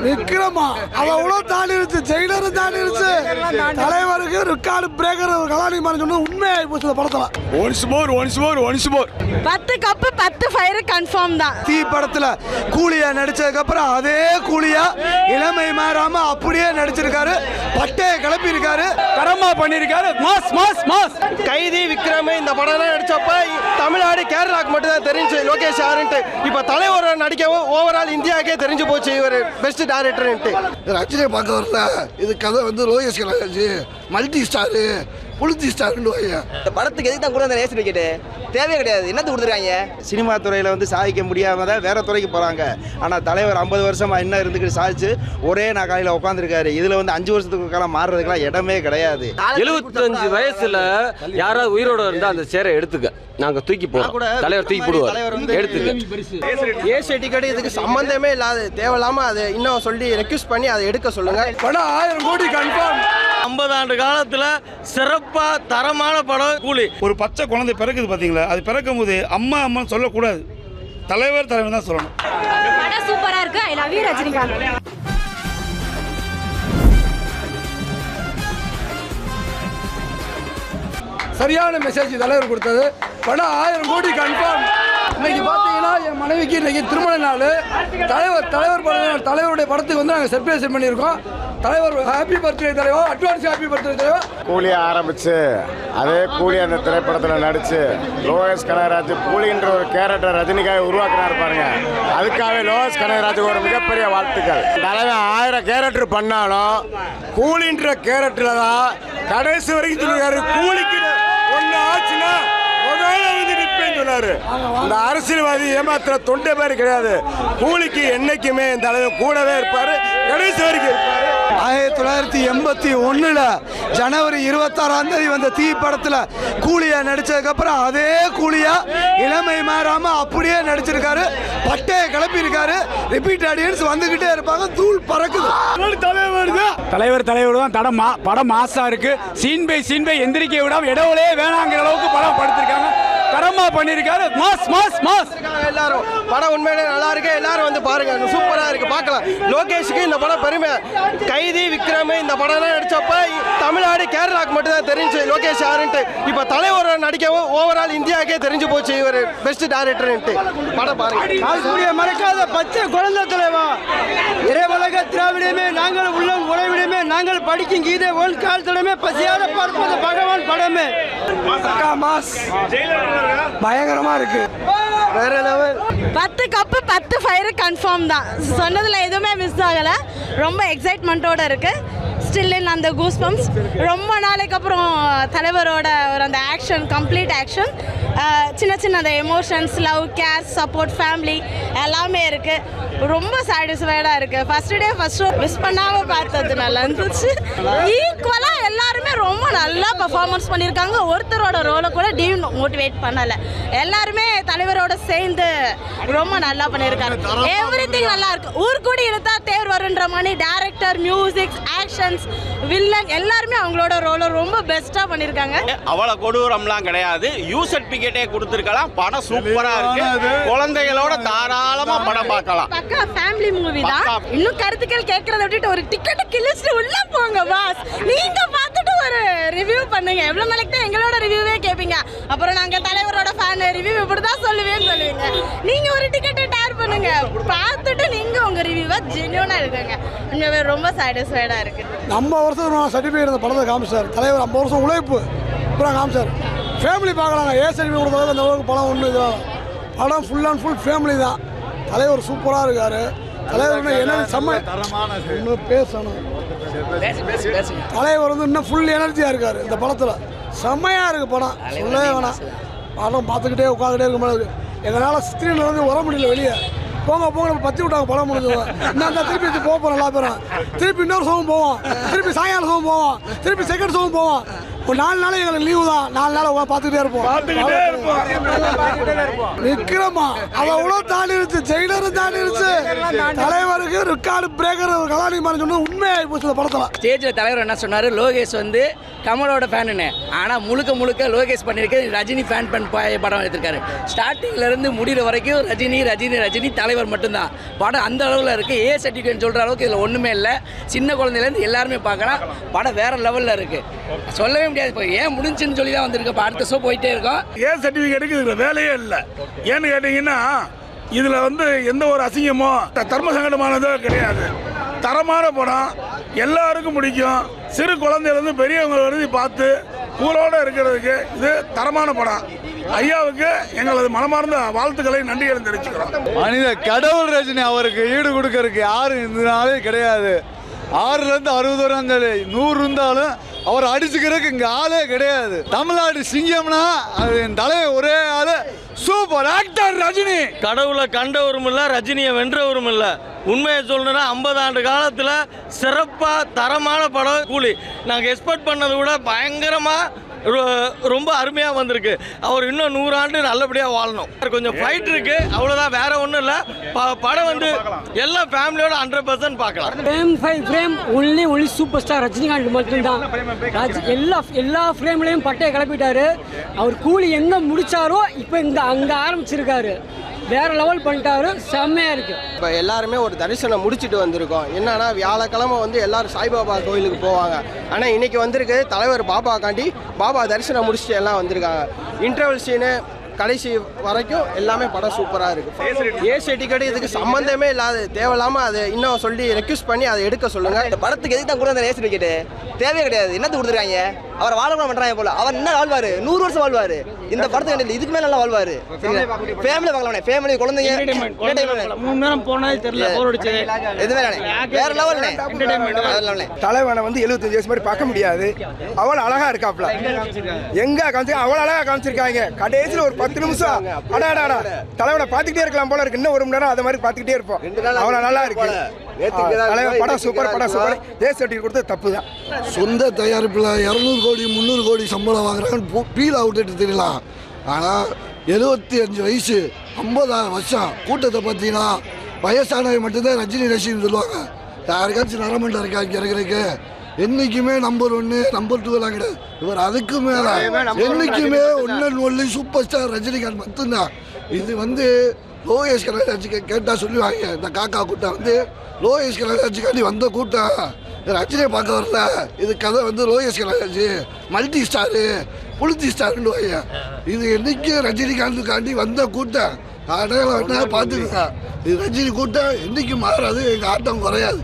விக்ரமா அவ்வளோ தாண்டிருச்சு, ஜெயிலரும் தாண்டிருச்சு, தலைவருக்கு record breaker கலாநிதி சொன்னது உண்மையாகி போச்சு படத்துல. Once more 10 cup 10 fire confirm தான். தீ படத்துல கூலியா நடிச்சதுக்கு அப்புறம் அதே கூலியா இளமை மாறாம அப்படியே நடிச்சிருக்காரு, பட்டையை கிளப்பி இருக்காரு, தரமா பண்ணிருக்காரு. Mass mass mass. கைதி விக்ரம் இந்த படம் நடிச்சப்ப தமிழ்நாடு கேரளாக்கு மட்டும் தான் தெரிஞ்சு லோகேஷ் யாருன்ட்டு. இப்ப தலைவர் நடிக்கவும் ஓவரால் இந்தியாவுக்கே தெரிஞ்சு போச்சு இவர் பெஸ்ட் டைரக்டர்ன்ட்டு. ரஜினியை பார்க்க வரல, இது கதை வந்து லோகேஷ் கனகராஜ் மல்டி ஸ்டாரு புளிச்சி ஸ்டார்னு. இந்த படத்துக்கு எதுக்கு தான் கூட அந்த நேஷனல் டிக்கெட்டு தேவையே கிடையாது, என்னத்து கொடுத்துருக்காங்க. சினிமா துறையில் வந்து சாதிக்க முடியாமல் தான் வேற துறைக்கு போகிறாங்க. ஆனால் தலைவர் 50 வருஷமாக என்ன இருந்துக்கிட்டு சாதிச்சு ஒரே நாக்காளியில் உட்காந்துருக்காரு. இதில் வந்து 5 வருஷத்துக்கு காலம் மாறுறதுக்கெல்லாம் இடமே கிடையாது. 75 வயசுல யாராவது உயிரோட இருந்தால் அந்த சேரை எடுத்துக்க, நாங்கள் தூக்கி போகிறோம், தலைவர் தூக்கி போடுவார், எடுத்துக்க. ஏசிய டிக்கெட் இதுக்கு சம்பந்தமே இல்லாத தேவையில்லாம அதை இன்னும் சொல்லி ரெக்வஸ்ட் பண்ணி அதை எடுக்க சொல்லுங்க. படம் 1000 கோடி கன்ஃபார்ம். 50 ஆண்டு காலத்துல சிறப்பா தரமான படம் கூலி. ஒரு பச்சை குழந்தை பிறக்குது பாத்தீங்களா, அது பிறக்கும் போது அம்மா அம்மான்னு சொல்லக்கூடாது, தலைவர் தான் சொல்லணும். படம் சூப்பரா இருக்கு. I love you Rajinikanth. சரியான மெசேஜ் தலைவர் கொடுத்தது. படம் 1000 கோடி கன்ஃபார்ம். இன்னைக்கு பார்த்தீங்கன்னா என் மனைவிக்கு இன்னைக்கு திருமண நாள். தலைவருடைய படத்துக்கு வந்து நாங்கள் சர்ப்ரைஸ் பண்ணியிருக்கோம். தலைவர் ஹாப்பி பர்த்டே தலைவர், அட்வான்ஸ் ஹாப்பி பர்த்டே தலைவர். கூலியை ஆரம்பிச்சு அதே கூலி அந்த திரைப்படத்தில் நடிச்சு லோகேஷ் கனகராஜ் கூலின்ற ஒரு கேரக்டர் ரஜினிக்காக உருவாக்குறாரு பாருங்க. அதுக்காகவே லோகேஷ் கனகராஜுக்கு ஒரு மிகப்பெரிய வாழ்த்துக்கள். தலைவர் 1000 கேரக்டர் பண்ணாலும் கூலின்ற கேரக்டரில் தான் கடைசி வரைக்கும் சொல்லுறாரு. கூலிக்கு ஒன்று ஆச்சுன்னா இந்த அரசியல்வாதி ஏமாத்திர தொண்டை பேர் கிடையாது. கூலிக்கு என்னைக்குமே இந்த தலைவர் கூடவே இருப்பாரு, கடைசி வரைக்கும் இருப்பாரு. 1981 ஜனவரி 26ஆம் தேதி வந்த தீ படத்துல கூலியா நடிச்சதுக்கு அப்புறம் அதே கூலியா இளமை மாறாம அப்படியே நடிச்சிருக்காரு, பட்டையை கிளப்பி இருக்காரு. ரிப்பீட் ஆடியன்ஸ் வந்துகிட்டே இருப்பாங்க, தூள் பறக்குது. தலைவர் தான் படம் மாசா இருக்கு. சீன் பை எந்திரிக்க விடாம இடவுலே வேணாங்கிற அளவுக்கு படம் படுத்திருக்காங்க. தரமா பண்ணிருக்காரு. Mass mass mass. எல்லாரும் படம் உண்மையிலே நல்லா இருக்கு, எல்லாரும் வந்து பாருங்க, சூப்பரா இருக்கு, பார்க்கலாம். லோகேஷுக்கு இந்த படம் பெருமை. கைதி விக்ரம் இந்த படம் நடிச்சப்ப தமிழ்நாடு கேரளாக்கு மட்டும் தான் தெரிஞ்சு லோகேஷ் யாருன்ட்டு. இப்ப தலைவர் நடிக்கவும் ஓவரால் இந்தியாவுக்கே தெரிஞ்சு போச்சு இவர் பெஸ்ட் டைரக்டர்ன்ட்டு. படம் பாருங்க. மறக்காத பச்சை குழந்தை தலைவா, இறைவலக திராவிடமே நாங்கள் உள்ளம் உறைவிடமே நாங்கள் படிக்கும் கீதை ஒன் காலத்திடமே பசியாத பார்ப்பது பகவான் படமே. மாஸ் பயங்கரமா இருக்கு. வேற லெவல். 10 கப்பு 10 ஃபயர் கன்ஃபார்ம் தான். சொன்னதுல எதுவுமே மிஸ் ஆகல. ரொம்ப எக்ஸைட்மெண்ட்டோட இருக்கு. ஸ்டில் இன் அந்த கூஸ் பம்ப்ஸ். ரொம்ப நாளைக்கு அப்புறம் தலைவரோட ஒரு அந்த ஆக்ஷன், கம்ப்ளீட் ஆக்ஷன், சின்ன அந்த emotions, love, care, support, family எல்லாமே இருக்குது. ரொம்ப சாட்டிஸ்ஃபைடாக இருக்குது. ஃபர்ஸ்ட் ஷோ மிஸ் பண்ணாமல் பார்த்தது நல்லா இருந்துச்சு. ஈக்குவலாக எல்லாருமே ரொம்ப நல்லா பர்ஃபார்மன்ஸ் பண்ணியிருக்காங்க. ஒருத்தரோட ரோலை கூட டிமோட்டிவேட் பண்ணலை. எல்லாருமே தலைவரோட சேர்ந்து ரொம்ப நல்லா பண்ணியிருக்காங்க. எவ்ரிதிங் நல்லா இருக்கு. ஊர்கூடி இழுத்தா தேர் வருன்ற மாதிரி டைரக்டர், மியூசிக், ஆக்ஷன்ஸ், வில்லன் எல்லாருமே அவங்களோட ரோலை ரொம்ப பெஸ்ட்டாக பண்ணியிருக்காங்க. அவ்வளோ கொடூரம்லாம் கிடையாது. யூ சர்டிஃபிகேட்டே கொடுத்துருக்கலாம். படம் சூப்பரா இருக்கு. குழந்தைகளோட தாராளமா படம் பார்க்கலாம். பக்கா ஃபேமிலி மூவி தான். இன்னும் கருத்துக்கள் கேட்கறத விட்டுட்டு ஒரு டிக்கெட் கிழிச்சிட்டு உள்ள போங்க பாஸ். நீங்க பார்த்துட்டு ஒரு ரிவ்யூ பண்ணுங்க. எவ்வளவு நாளைக்கு தான் எங்களோட ரிவ்யூவே கேட்பீங்க? அப்புறம் நாங்க தலைவரோட ஃபேன், ரிவ்யூ இப்படிதான் சொல்லுவேன்னு சொல்லுவீங்க. நீங்க ஒரு டிக்கெட்டை டேர் பண்ணுங்க, பார்த்துட்டு நீங்க உங்க ரிவ்யூவை ஜென்யூனா இருக்குங்க. உண்மையாவே ரொம்ப சாட்டிஸ்ஃபைடா இருக்கு. 50 வருஷம் சர்டிஃபிகேட் இந்த படத்தை காமிச்சார் தலைவர். 50 வருஷம் உழைப்பு அப்புறம் காமிச்சார். ஃபேமிலி பார்க்கலாங்க. ஏ சர்டிஃபிகேட் கொடுத்தது அந்த அளவுக்கு படம் ஒன்று இதுதான். படம் ஃபுல் அண்ட் ஃபுல் ஃபேமிலி தான். தலைவர் சூப்பராக இருக்கார். தலைவர் என்ன செம்ம இன்னும் பேசணும். தலைவர் வந்து இன்னும் ஃபுல் எனர்ஜியாக இருக்கார் இந்த படத்தில். செம்மையாக இருக்குது படம், சொல்லவே வேணாம். படம் பார்த்துக்கிட்டே உட்காந்துக்கிட்டே இருக்க மாதிரி. எங்களால் ஸ்க்ரீனில் வந்து வர முடியல வெளியே. போங்க பற்றி விட்டாங்க, படம் முடிஞ்சது. இன்னும் திருப்பி போக நல்லா போகிறோம். திருப்பி இன்னொரு ஷோவும் போவோம், திருப்பி சாயங்காலம் ஷோவும் போவோம், திருப்பி செகண்ட் ஷோவும் போவோம். ஒரு 4 நாள் எங்களுக்கு லீவு தான். 4 நாள் பார்த்துக்கிட்டே இருப்போம். விக்ரமா அவ்வளோ தாண்டிருச்சு, ஜெயிலரும் தாண்டிருச்சு. தலைவருக்கு ரெக்கார்டு பிரேக்கர் கலாநிதி சொன்னது உண்மையாகி போச்சு இந்த படத்தில். ஸ்டேஜில் தலைவர் என்ன சொன்னார், லோகேஷ் வந்து கமலோட ஃபேனுன்னு. ஆனால் முழுக்க லோகேஷ் பண்ணியிருக்கு ரஜினி ஃபேன் படம் எடுத்திருக்காரு. ஸ்டார்டிங்லேருந்து முடிகிற வரைக்கும் ரஜினி தலைவர் மட்டும்தான். படம் அந்த அளவில் இருக்குது. ஏ சர்டிஃபிகேட் சொல்கிற அளவுக்கு இதில் ஒன்றுமே இல்லை. சின்ன குழந்தையிலேருந்து எல்லாருமே பார்க்கலாம். படம் வேறு லெவலில் இருக்குது, சொல்லவே முடியாது. இப்போ ஏன் முடிஞ்சுன்னு சொல்லி தான் வந்திருக்கு. இப்போ அடுத்த ஷோ போயிட்டே இருக்கோம். ஏ சர்டிஃபிகேட்டுக்கு இதில் வேலையே இல்லை. ஏன்னு கேட்டிங்கன்னா இதில் வந்து எந்த ஒரு அசிங்கமோ தர்ம சங்கடமானதோ கிடையாது. தரமான படம், எல்லாருக்கும் பிடிக்கும். சிறு குழந்தையிலேருந்து பெரியவங்க எழுதி பார்த்து கூலோடு இருக்கிறதுக்கு இது தரமான படம். ஐயாவுக்கு எங்களது மனமார்ந்த வாழ்த்துக்களை நன்றிகளை தெரிவிச்சுக்கிறோம். மனித கடவுள் ரஜினி, அவருக்கு ஈடு கொடுக்கறதுக்கு யாரும் இந்த நாளே கிடையாது. 6லேருந்து 60 வரை இருந்தாலும் 100 இருந்தாலும் அவர் அடிச்சுக்கிறதுக்கு இங்கே ஆளே கிடையாது. தமிழ்நாடு சிங்கம்னா அது என் தலைவர் ஒரே ஆள், சூப்பர் ஆக்டர் ரஜினி. கடவுளை கண்டவரும் இல்லை, ரஜினியை வென்றவரும் இல்லை. உண்மையை சொல்லணும்னா 50 ஆண்டு காலத்தில் சிறப்பாக தரமான படம் கூலி. நாங்கள் எக்ஸ்பெக்ட் பண்ணதை விட பயங்கரமாக ரொம்ப அருமையாக வந்திருக்கு. அவர் இன்னும் 100 ஆண்டு நல்லபடியாக வாழணும். கொஞ்சம் ஃபைட் இருக்குது, அவ்வளோதான், வேற ஒன்றும் இல்லை. படம் வந்து எல்லா ஃபேமிலியோட 100% பார்க்கலாம். Frame only super star Rajinikanth மட்டும்தான். எல்லா ஃப்ரேம்லையும் பட்டையை கிளப்பிட்டாரு. அவர் கூலி எங்கே முடிச்சாரோ இப்போ அங்கே ஆரம்பிச்சிருக்காரு. வேற லெவல் பண்ணிட்டாரு, செம்மையாக இருக்குது. இப்போ எல்லாருமே ஒரு தரிசனம் முடிச்சுட்டு வந்திருக்கோம். என்னன்னா வியாழக்கிழமை வந்து எல்லாரும் சாய்பாபா கோயிலுக்கு போவாங்க. ஆனால் இன்னைக்கு வந்திருக்கு தலைவர் பாபாக்காண்டி. பாபா தரிசனம் முடிச்சுட்டு எல்லாம் வந்திருக்காங்க. இன்டர்வல் சீனு கடைசி வரைக்கும் எல்லாமே படம் சூப்பராக இருக்குது. ஏசி டிக்கெட் இதுக்கு சம்மந்தமே இல்லாத தேவையில்லாமல் அதை இன்னும் சொல்லி ரெக்வஸ்ட் பண்ணி அதை எடுக்க சொல்லுங்கள். இந்த படத்துக்கு எதுக்கு தான் கூட அந்த ஏசி டிக்கெட்டு தேவையே கிடையாது. என்னத்து கொடுத்துருக்காங்க, அவரை வாழ கூட பண்ணுறாங்க போல. அவர் என்ன வாழ்வார், 100 வருஷம் வாழ்வார். இந்த படத்துக்கு இதுக்கு மேலே நல்லா வாழ்வார். ஃபேமிலி பார்க்கலாம், ஃபேமிலி குழந்தைங்க 3 நேரம் போனதே தெரியல, போர் அடிச்சது. எதுவுமே வேற லெவல்ண்ணே. தலைவனை வந்து 75 வயசு மாதிரி பார்க்க முடியாது. அவ்வளோ அழகாக இருக்காப்ல. எங்கே காமிச்சு அவ்வளோ அழகாக காமிச்சிருக்காங்க. கடைசியில் ஒரு 10 நிமிஷம் அடாடா தலைவனை பார்த்துக்கிட்டே இருக்கலாம் போல இருக்கு. இன்னும் 1 மணி நேரம் அதை மாதிரி பார்த்துக்கிட்டே இருப்போம். அவ்வளோ நல்லா இருக்கு தலைவன். படம் சூப்பர், படம் சூப்பர். ஏ சர்டிஃபிகேட் கொடுத்தது தப்பு தான். சொந்த தயாரிப்பில் 200 கோடி 300 கோடி சம்பளம் வாங்குறாங்கன்னு ஃபீல் அவுட்டு தெரியலாம். ஆனால் 75 வயசு 50 வருஷம் கூட்டத்தை பார்த்தீங்கன்னா வயசானவை மட்டும்தான் ரஜினி ரசிகன்னு சொல்லுவாங்க. யாருக்காச்சும் நரமண்டா இருக்கா இங்கே இருக்கிறதுக்கு? என்றைக்குமே நம்பர் 1 நம்பர் 2 எல்லாம் கிடையாது. இவர் அதுக்கு மேலே என்றைக்குமே ஒன்லி சூப்பர் ஸ்டார் ரஜினிகாந்த் மட்டும்தான். இது வந்து லோகேஷ் கனகராஜுக்கு கேட்டால் சொல்லுவாங்க, இந்த காக்கா கூட்டம் வந்து லோகேஷ் கனகராஜுக்காண்டி வந்த கூட்டம் ரஜினியை பார்க்க வரல. இது கதை வந்து லோகேஷ் கனகராஜ் மல்டி ஸ்டாரு புலித்தி ஸ்டாருன்னு வாங்க. இது என்றைக்கு ரஜினிகாந்துக்காண்டி வந்த கூட்டம் அடையாளம் என்ன பார்த்துக்கங்க. இது ரஜினி கூட்டம் என்றைக்கும் மாறாது, எங்கள் ஆட்டம் குறையாது.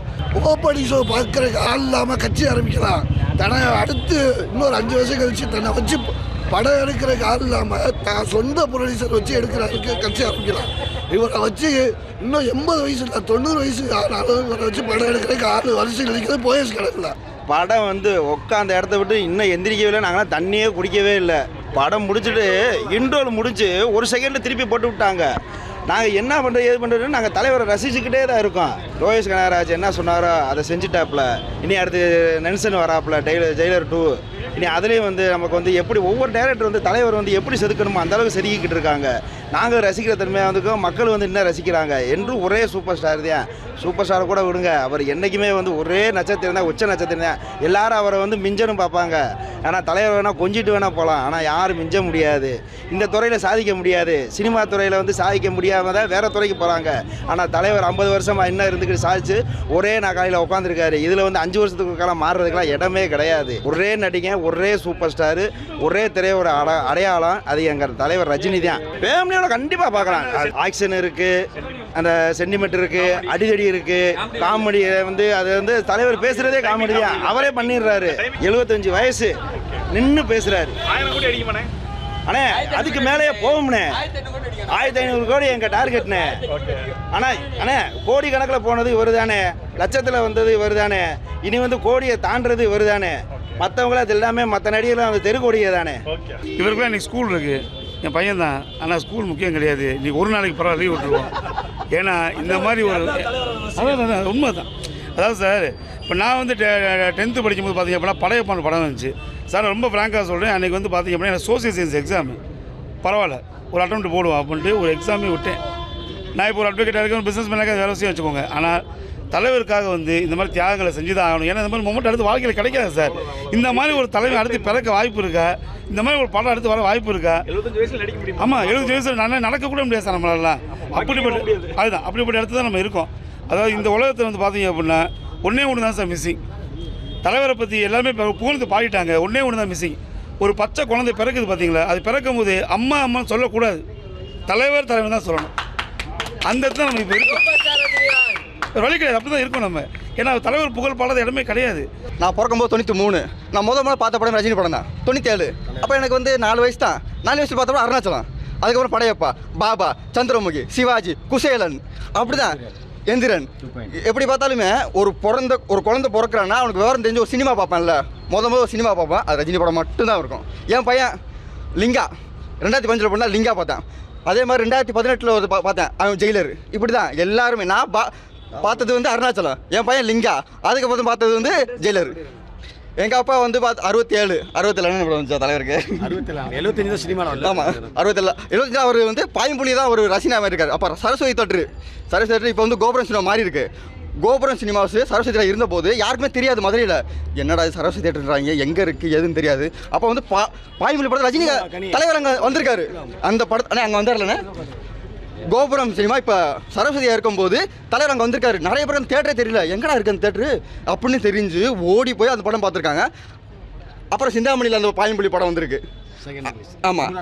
ஓப்பனிங் ஷோ பார்க்குறதுக்கு ஆள் இல்லாமல் கட்சி ஆரம்பிக்கலாம். தன்னை அடுத்து இன்னொரு 5 வருஷம் கழிச்சு தன்னை வச்சு படம் எடுக்கிறதுக்கு ஆள் இல்லாமல் தான் சொந்த ப்ரொடியூசர் வச்சு எடுக்கிறதுக்கு கட்சி ஆரம்பிக்கலாம். இவரை வச்சு இன்னும் 80 வயசு இல்லை 90 வயசு ஆனாலும் இவரை வச்சு படம் எடுக்கிறதுக்கு 6 வருஷம் கழிக்கிறது போயஸ் கிடக்கல. படம் வந்து உட்காந்த இடத்த விட்டு இன்னும் எந்திரிக்கவே இல்லை. நாங்களாம் தண்ணியே குடிக்கவே இல்லை. படம் முடிச்சுட்டு இன்ட்ரோல் முடிச்சு 1 செகண்டில் திருப்பி போட்டு விட்டாங்க. நாங்கள் என்ன பண்ணுறது ஏது பண்ணுறதுன்னு நாங்கள் தலைவரை ரசிச்சுக்கிட்டே தான் இருக்கோம். லோகேஷ் கனகராஜ் என்ன சொன்னாரோ அதை செஞ்சுட்டாப்புல. இனி அடுத்து நெல்சன் வராப்புல ஜெயிலர் 2. இனி அதுலேயும் வந்து நமக்கு வந்து எப்படி ஒவ்வொரு டேரக்டர் வந்து தலைவர் வந்து எப்படி செதுக்கணுமோ அந்தளவுக்கு செதுக்கிக்கிட்டு இருக்காங்க. நாங்கள் ரசிக்கிற தன்மையாக வந்துக்கும், மக்கள் வந்து இன்னும் ரசிக்கிறாங்க. என்றும் ஒரே சூப்பர் ஸ்டார் தான். சூப்பர் ஸ்டாரை கூட விடுங்க, அவர் என்றைக்குமே வந்து ஒரே நட்சத்திரம் தான், உச்ச நட்சத்திரம் தான். எல்லாரும் அவரை வந்து மிஞ்சனும் பார்ப்பாங்க. ஆனால் தலைவர் வேணால் கொஞ்சிட்டு வேணால் போகலாம், ஆனால் யாரும் மிஞ்ச முடியாது. இந்த துறையில் சாதிக்க முடியாது. சினிமா துறையில் வந்து சாதிக்க முடியாமல் தான் வேறு துறைக்கு போகிறாங்க. ஆனால் தலைவர் 50 வருஷமாக இன்னும் இருந்துக்கிட்டு சாதிச்சு ஒரே நாக்காளியில் உட்காந்துருக்காரு. இதில் வந்து 5 வருஷத்துக்கு காலம் மாறுறதுக்கெல்லாம் இடமே கிடையாது. ஒரே நடிகை, ஒரே சூப்பர் ஸ்டாரு, ஒரே திரையோட அடையாளம் அது எங்கள் தலைவர் ரஜினி தான். ஃபேமிலியோட கண்டிப்பாக பார்க்கலாம். ஆக்ஷன் இருக்குது, அந்த சென்டிமெண்ட் இருக்குது, அடிதடி இருக்குது, காமெடி வந்து அது வந்து தலைவர் பேசுகிறதே காமெடி தான். அவரே பண்ணிடுறாரு. 75 வயசு நின்று பேசுகிறாரு. அண்ணே அதுக்கு மேலேயே போகும்ண்ணே. 1500 கோடி எங்கள் டார்கெட்ண்ணே. ஆனால் அண்ணே கோடி கணக்கில் போனது இவர் தானே, லட்சத்தில் வந்தது இவர் தானே, இனி வந்து கோடியை தாண்டது இவர் தானே. மற்றவங்கள அது எல்லாமே மற்ற நடிகர்களும் அந்த தெருக்கோடியே தானே. இவருக்குலாம் இன்றைக்கி ஸ்கூல் இருக்குது. என் பையன் தான். ஆனால் ஸ்கூல் முக்கியம் கிடையாது. இன்றைக்கி ஒரு நாளைக்கு பரவாயில்ல லீவ் விட்டுருவோம். ஏன்னா இந்த மாதிரி ஒரு அதான் உண்மை தான். அதாவது சார், இப்போ நான் வந்து 10th படிக்கும்போது பார்த்தீங்க அப்படின்னா படையப்பான படம் இருந்துச்சு. சார் ரொம்ப ஃப்ராங்காக சொல்கிறேன். அன்றைக்கி வந்து பார்த்தீங்க அப்படின்னா எனக்கு சோசியல் சயின்ஸ் எக்ஸாமு பரவாயில்ல ஒரு அட்டெம்ப்ட் போடுவோம் அப்படின்ட்டு ஒரு எக்ஸாமே விட்டேன். நான் இப்போ ஒரு அட்வொகேட்டாக இருக்கேன், பிஸ்னஸ் மேனாக வேலை செய்ய வச்சுக்கோங்க. ஆனால் தலைவருக்காக வந்து இந்த மாதிரி தியாகங்களை செஞ்சு தான் ஆகணும். ஏன்னா இந்த மாதிரி மொமெண்ட் அடுத்து வாழ்க்கையில் கிடைக்காது சார். இந்த மாதிரி ஒரு தலைவர் அடுத்து பிறக்க வாய்ப்பு இருக்கா? இந்த மாதிரி ஒரு படம் அடுத்து வர வாய்ப்பு இருக்கா? 75 வயசில் நடிக்க முடியும். ஆமாம், 75 வயசில் நல்லா நடக்கக்கூட முடியாது சார் நம்மளால. அப்படிப்பட்ட இடத்துல தான் நம்ம இருக்கோம். அதாவது இந்த உலகத்தை வந்து பார்த்தீங்க அப்படின்னா ஒன்றே ஒன்று தான் சார் மிஸ்ஸிங். தலைவரை பற்றி எல்லாமே புகழ்ந்து பாடிட்டாங்க. ஒன்றே ஒன்று தான் மிஸ்ஸிங். ஒரு பச்சை குழந்தை பிறக்குது பார்த்தீங்களா, அது பிறக்கும் போது அம்மா அம்மான்னு சொல்லக்கூடாது, தலைவர் தலைவர் தான் சொல்லணும். அந்த இடத்துல நம்ம இப்போ இருக்கோம். வழி கிடையாது, அப்படி தான் இருக்கும் நம்ம. ஏன்னா தலைவர் புகழ் பாடாத இடமே கிடையாது. நான் பிறக்கும்போது 93, நான் முதல்ல பார்த்த படம் ரஜினி படம் தான் 97. அப்போ எனக்கு வந்து 4 வயசு தான். 4 வயசு பார்த்தப்ப அருணாச்சலம், அதுக்கப்புறம் படையப்பா, பாபா, சந்திரமுகி, சிவாஜி, குசேலன், அப்படி தான் எந்திரன். எப்படி பார்த்தாலுமே ஒரு குழந்தை பிறக்கிறான்னா அவனுக்கு விவரம் தெரிஞ்சு ஒரு சினிமா பார்ப்பேன்ல, முதல் சினிமா பார்ப்பேன், அது ரஜினி படம் மட்டும்தான் இருக்கும். என் பையன் லிங்கா 2005 பண்ணால் லிங்கா பார்த்தேன். அதே மாதிரி 2018 ஒரு பார்த்தேன், அவன் ஜெயிலர். இப்படி தான் எல்லாருமே. நான் பார்த்தது வந்து அருணாச்சலம், என் பையன் லிங்கா, அதுக்கப்புறம் பார்த்தது வந்து ஜெயிலர். எங்கள் அப்பா வந்து 67 என்ன படம் வந்துச்சா தலைவருக்கு? 75 தான் சினிமா. ஆமாம், 75 அவர் வந்து பாயம்புலி தான் ஒரு ரசிகனா மாதிரி இருக்கார். அப்போ சரஸ்வதி தேட்டரு இப்போ வந்து கோபுரம் சினிமா மாறி இருக்கு. கோபுரம் சினிமாஸ் சரஸ்வதி இருந்தபோது யாருக்குமே தெரியாது மதுரையில், என்னடா சரஸ்வதி தேட்டர்ன்றாங்க, எங்கே இருக்குது எதுன்னு தெரியாது. அப்போ வந்து பாயம்புலி படத்தில் ரஜினி தலைவர் அங்கே வந்திருக்காரு. அந்த படத்தை அங்கே வந்தார்லண்ணே. கோபுரம் சினிமா இப்போ சரஸ்வதியாக இருக்கும்போது தலைவர் அங்கே வந்திருக்காரு. நிறைய பேர் அந்த தேட்டரே தெரியல, எங்கடா இருக்குது அந்த தேட்டரு அப்படின்னு தெரிஞ்சு ஓடி போய் அந்த படம் பார்த்துருக்காங்க. அப்புறம் சிந்தாமணியில் அந்த பாயம்புலி படம் வந்திருக்கு. ஆமாம்,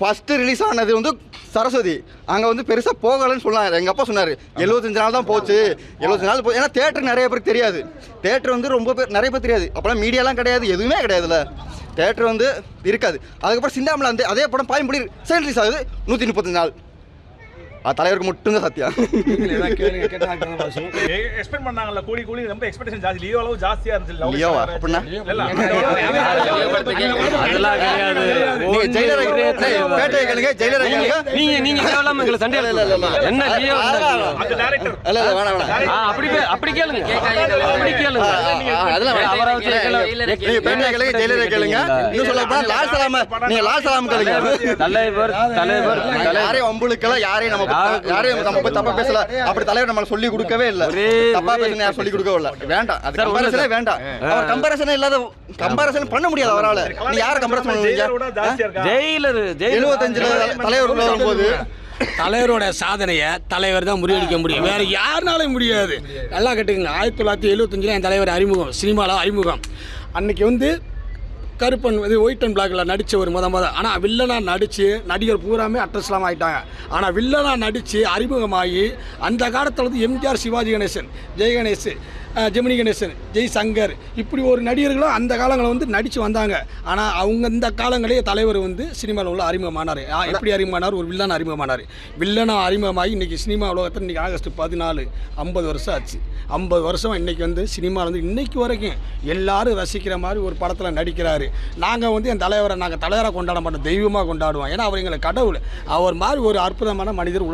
ஃபஸ்ட்டு ரிலீஸ் ஆனது வந்து சரஸ்வதி. அங்கே வந்து பெருசாக போகலன்னு சொன்னாங்க. எங்கள் அப்பா சொன்னார் 75 நாள் தான் போச்சு, 75 நாள் போச்சு. ஏன்னா தேட்டர் நிறைய பேருக்கு தெரியாது. தேட்டர் வந்து நிறைய பேர் தெரியாது. அப்போலாம் மீடியாலாம் கிடையாது, எதுவுமே கிடையாதுல்ல. தேட்டர் வந்து இருக்காது. அதுக்கப்புறம் சிந்தாமணியில் வந்து அதே படம் பாயம்புலி செகண்ட் ரிலீஸ் ஆகுது 135 நாள். தலைவருக்கு மட்டும்தான் சத்தியம். எக்ஸ்பெக்ட் பண்ணாங்கல்ல, கூலி ரொம்ப எக்ஸ்பெக்டேஷன் ஜாஸ்தி. லியோ அளவு ஜாஸ்தியா இருந்துச்சு. லியோவா அப்படின்னா அதெல்லாம் கிடையாது. நீங்க ஜெயிலரை பேட்டையை கேளுங்க, ஜெயிலரை கேளுங்க. நீங்க கேவலாம எங்களை சண்டை என்ன லியோ அந்த டைரக்டர் இல்ல வேணாம் அப்படி கேளுங்க, அப்படி கேளுங்க. அதெல்லாம் அவரை வச்சு நீங்க பேட்டையை கேளுங்க, ஜெயிலரை கேளுங்க. இன்னும் சொல்ல போனா லால் சலாம், நீங்க லால் சலாம் கேளுங்க. தலைவர் யாரையும் அம்புலுக்கெல்லாம் யாரையும் நம்ம போய் தப்பா பேசல. அப்படி தலைவர் நம்மள சொல்லி கொடுக்கவே இல்ல. தப்பா பேசுன யாரும் சொல்லி கொடுக்கவே இல்ல. வேண்டாம், அது கம்பேரிசனே வேண்டாம். அவர் கம்பேரிசனே இல்லாத கம்பேரிசன் பண்ண முடியாது அவரால. நீ யாரை கம்பேரிசன் பண்ணுவீங்க? ஜெயிலர் 75 தலைவர் வரும்போது தலைவரோட சாதனையை தலைவர் தான் முறியடிக்க முடியும், வேற யாருனாலும் முடியாது. நல்லா கேட்டுக்கங்க. 1975 என் தலைவர் அறிமுகம், சினிமாவில் அறிமுகம். அன்னைக்கு வந்து கருப்பன் இது ஒயிட் அண்ட் பிளாக்கில் நடித்த ஒரு மொதல். ஆனால் வில்லனாக நடித்து நடிகர் பூராமே அட்ரஸ்லாம் ஆகிட்டாங்க. ஆனால் வில்லனாக நடித்து அறிமுகமாகி அந்த காலத்தில் வந்து எம்ஜிஆர், சிவாஜி கணேசன், ஜெய கணேஷ், ஜெமினி கணேசன், ஜெய் சங்கர், இப்படி ஒரு நடிகர்களும் அந்த காலங்களில் வந்து நடித்து வந்தாங்க. ஆனால் அவங்க இந்த காலங்களே தலைவர் வந்து சினிமாவில் உள்ள அறிமுகமானார். எப்படி அறிமுகமானார்? ஒரு வில்லன் அறிமுகமானார். வில்லனாக அறிமுகமாகி இன்றைக்கி சினிமா உலகத்தில் இன்றைக்கி ஆகஸ்ட் 14 50 வருஷம் ஆச்சு. 50 வருஷம் இன்றைக்கி வந்து சினிமாவில் வந்து இன்றைக்கி வரைக்கும் எல்லாரும் ரசிக்கிற மாதிரி ஒரு படத்தில் நடிக்கிறாரு. நாங்கள் வந்து என் தலைவரை நாங்கள் தலைவராக கொண்டாட மாட்டோம், தெய்வமாக கொண்டாடுவோம். ஏன்னா அவர் எங்களை கடவுள். அவர் மாதிரி ஒரு அற்புதமான மனிதர்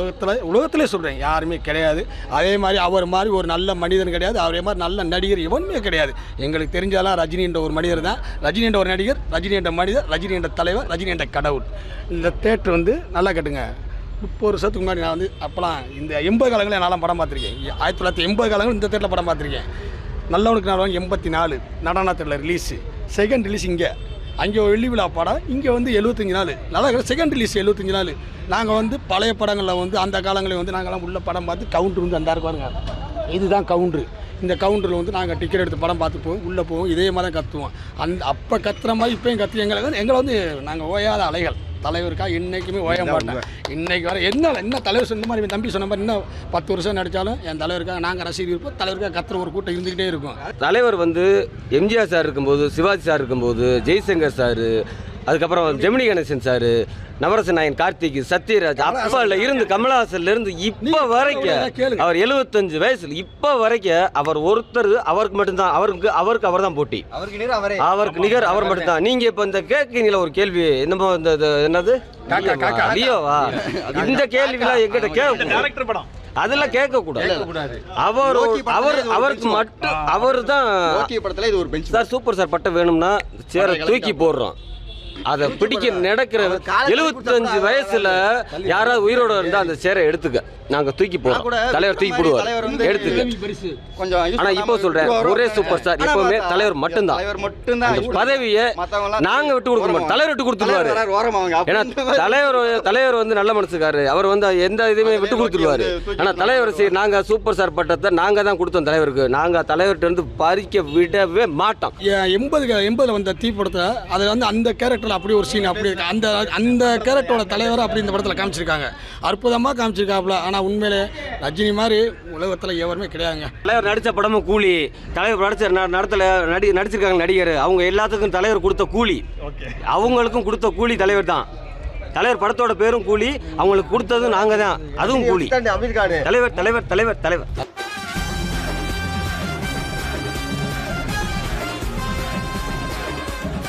உலகத்திலே சொல்கிறேன் யாருமே கிடையாது. அதே மாதிரி அவர் மாதிரி ஒரு நல்ல மனிதன் கிடையாது, அவரே மாதிரி நல்ல நடிகர் எவனுமே கிடையாது. எங்களுக்கு தெரிஞ்சாலாம் ரஜினி என்ற ஒரு மனிதர் தான், ரஜினி என்ற ஒரு நடிகர், ரஜினி என்ற மனிதர், ரஜினி என்ற தலைவர், ரஜினி என்ற கடவுள். இந்த தேட்டர் வந்து நல்லா கேட்டுங்க. 30 வருஷத்துக்கு முன்னாடி நான் வந்து அப்போலாம் இந்த 80 காலங்களில் என்னால் படம் பார்த்துருக்கேன். 1980 காலங்கள் இந்த தேட்டரில் படம் பார்த்துருக்கேன். நல்லவனுக்கு நான் 84 நடனத்தில் ரிலீஸு, செகண்ட் ரிலீஸ் இங்கே. அங்கே ஒரு வெள்ளி விழா படம், இங்கே வந்து 75 நாள். நல்லா செகண்ட் ரிலீஸ் 75 நாள். நாங்கள் வந்து பழைய படங்களில் வந்து அந்த காலங்களில் வந்து நாங்கள்லாம் உள்ள படம் பார்த்து கவுண்டர் வந்து அந்த பாருங்க, இதுதான் கவுண்டரு. இந்த கவுண்டரில் வந்து நாங்கள் டிக்கெட் எடுத்து படம் பார்த்து போவோம், உள்ளே போவோம், இதே மாதிரி தான் கற்றுவோம். அப்போ கத்துற மாதிரி இப்போயும் கற்று எங்களை வந்து நாங்கள் ஓயாத அலைகள். தலைவருக்காக இன்றைக்குமே ஓய மாட்டேன். இன்றைக்கி வர என்ன தலைவர் சொன்ன மாதிரி தம்பி சொன்ன மாதிரி இன்னும் 10 வருஷம் நடித்தாலும் என் தலைவருக்காக நாங்கள் ரசிகர் இருப்போம். தலைவருக்காக கத்துற ஒரு கூட்டம் இருந்துக்கிட்டே இருக்கும். தலைவர் வந்து எம்ஜிஆர் சார் இருக்கும்போது, சிவாஜி சார் இருக்கும்போது, ஜெய்சங்கர் சார், அதுக்கப்புறம் ஜெமினி கணேசன் சார், நவரசன் நாயன், கார்த்திக், சத்யராஜ், அப்பல இருந்து கமலஹாசன்ல இருந்து இப்போ வரைக்கும் அவர் 75 வயசுல இப்போ வரைக்கும் அவர் ஒருத்தர், அவருக்கு மட்டும்தான், அவருக்கு அவர் தான் போட்டி, அவருக்கு நிகர் அவர் மட்டும்தான். நீங்க இப்போ இந்த கேட்கீங்களா ஒரு கேள்வி, என்னமோ இந்த என்னது லியோவா, இந்த கேள்விலாம் எங்கிட்ட கேட்கும். அதெல்லாம் கேட்கக்கூடாது. அவருக்கு மட்டும் அவர் தான் படத்தில் இது ஒரு பெஞ்ச் சார் சூப்பர் ஸ்டார் பட்டம் வேணும்னா சேரை தூக்கி போடுறோம். அதை பிடிக்க நடக்கிற 75 வயசுல யாராவது உயிரோட இருந்தா அந்த சேரை எடுத்துக்க, நாங்க தூக்கி போடுறோம். தலைவர் தூக்கி போடுவார், எடுத்துக்க கொஞ்சம். ஆனா இப்போ சொல்றேன், ஒரே சூப்பர் ஸ்டார் எப்பவுமே தலைவர் மட்டும்தான். அந்த பதவியை நாங்க விட்டு கொடுக்க மாட்டோம், தலைவர் விட்டு கொடுத்துருவாரு. ஏன்னா தலைவர் வந்து நல்ல மனசுக்காரு, அவர் வந்து எந்த இதுவுமே விட்டு கொடுத்துருவாரு. ஆனா தலைவர் சரி, நாங்க சூப்பர் ஸ்டார் பட்டத்தை நாங்க தான் கொடுத்தோம் தலைவருக்கு, நாங்க தலைவர்கிட்ட இருந்து பறிக்க விடவே மாட்டோம். 80 வந்த தீ படத்தை அதில் வந்து அந்த கேரக்டரில் அப்படி ஒரு சீன் அப்படி இருக்கு. அந்த கேரக்டரோட தலைவர் அப்படி இந்த படத்தில் காமிச்சிருக்காங்க, அற்புதமாக காமிச்சிருக்காப்புல. ஆனால் உண்மையிலே ரஜினி மாதிரி உலகத்தில் எவருமே கிடையாதுங்க. தலைவர் நடித்த படமும் கூலி, தலைவர் நடிச்சிருக்காங்க நடிகர், அவங்க எல்லாத்துக்கும் தலைவர் கொடுத்த கூலி, அவங்களுக்கும் கொடுத்த கூலி தலைவர் தான். தலைவர் படத்தோட பேரும் கூலி, அவங்களுக்கு கொடுத்ததும் நாங்கள் தான், அதுவும் கூலி. தலைவர் தலைவர் தலைவர் தலைவர்